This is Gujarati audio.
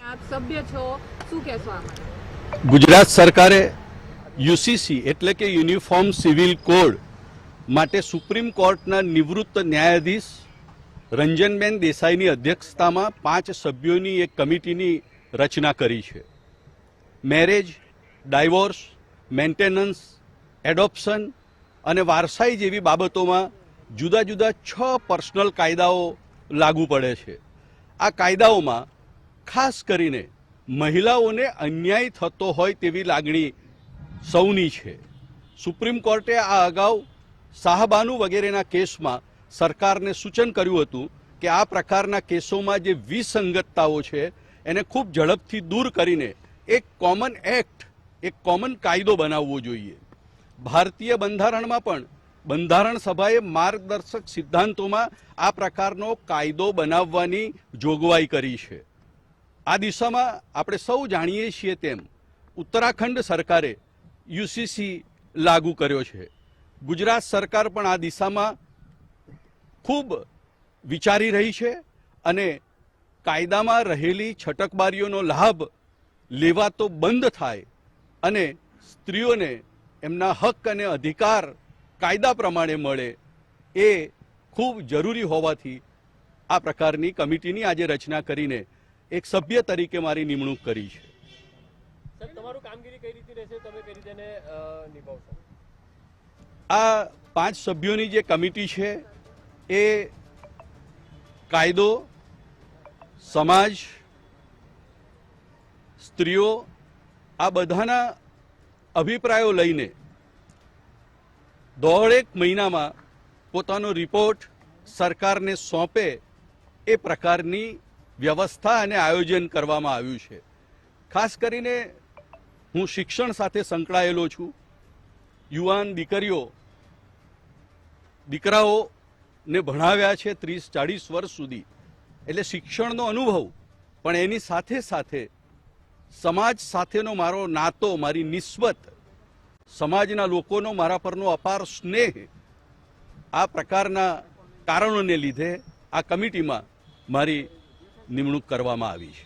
આપ સભ્ય છો, શું કહેશો આમાં? ગુજરાત સરકારે યુસીસી એટલે કે યુનિફોર્મ સિવિલ કોડ માટે સુપ્રીમ કોર્ટના નિવૃત્ત ન્યાયાધીશ રંજનબેન દેસાઈની અધ્યક્ષતામાં 5 સભ્યોની એક કમિટીની રચના કરી છે. મેરેજ, ડાયવોર્સ, મેન્ટેનન્સ, એડોપ્શન અને વારસાઈ જેવી બાબતોમાં જુદા જુદા 6 પર્સનલ કાયદાઓ લાગુ પડે છે. આ કાયદાઓમાં ખાસ કરીને મહિલાઓને અન્યાય થતો હોય તેવી લાગણી સૌની છે. સુપ્રીમ કોર્ટે આ અગાઉ શાહબાનુ વગેરેના કેસમાં સરકારને સૂચન કર્યું હતું કે આ પ્રકારના કેસોમાં જે વિસંગતતાઓ છે એને ખૂબ ઝડપથી દૂર કરીને એક કોમન એક્ટ, એક કોમન કાયદો બનાવવો જોઈએ. ભારતીય બંધારણમાં પણ બંધારણ સભાએ માર્ગદર્શક સિદ્ધાંતોમાં આ પ્રકારનો કાયદો બનાવવાની જોગવાઈ કરી છે. આ દિશામાં આપણે સૌ જાણીએ છીએ તેમ ઉત્તરાખંડ સરકારે યુસીસી લાગુ કર્યો છે. ગુજરાત સરકાર પણ આ દિશામાં ખૂબ વિચારી રહી છે અને કાયદામાં રહેલી છટકબારીઓનો લાભ લેવાતો બંધ થાય અને સ્ત્રીઓને એમના હક અને અધિકાર કાયદા પ્રમાણે મળે એ ખૂબ જરૂરી હોવાથી આ પ્રકારની કમિટીની આજે રચના કરીને એક સભ્ય તરીકે મારી નિમણૂક કરી છે. સર, તમારું કામગીરી કઈ રીતે રહેશે, તમે કઈ રીતે નિભાવશો? આ 5 સભ્યોની જે કમિટી છે એ કાયદો, સમાજ, સ્ત્રીઓ આ બધાના અભિપ્રાયો લઈને 1.5 મહિનામાં પોતાનો રિપોર્ટ સરકારને સોંપે એ પ્રકારની વ્યવસ્થા અને આયોજન કરવામાં આવ્યું છે. ખાસ કરીને હું શિક્ષણ સાથે સંકળાયેલો છું. યુવાન દીકરાઓને ભણાવ્યા છે 30-40 વર્ષ સુધી, એટલે શિક્ષણનો અનુભવ, પણ એની સાથે સાથે સમાજ સાથેનો મારો નાતો, મારી નિસ્બત, સમાજના લોકોનો મારા પરનો અપાર સ્નેહ, આ પ્રકારના કારણોને લીધે આ કમિટીમાં મારી નિમણૂક કરવામાં આવી છે.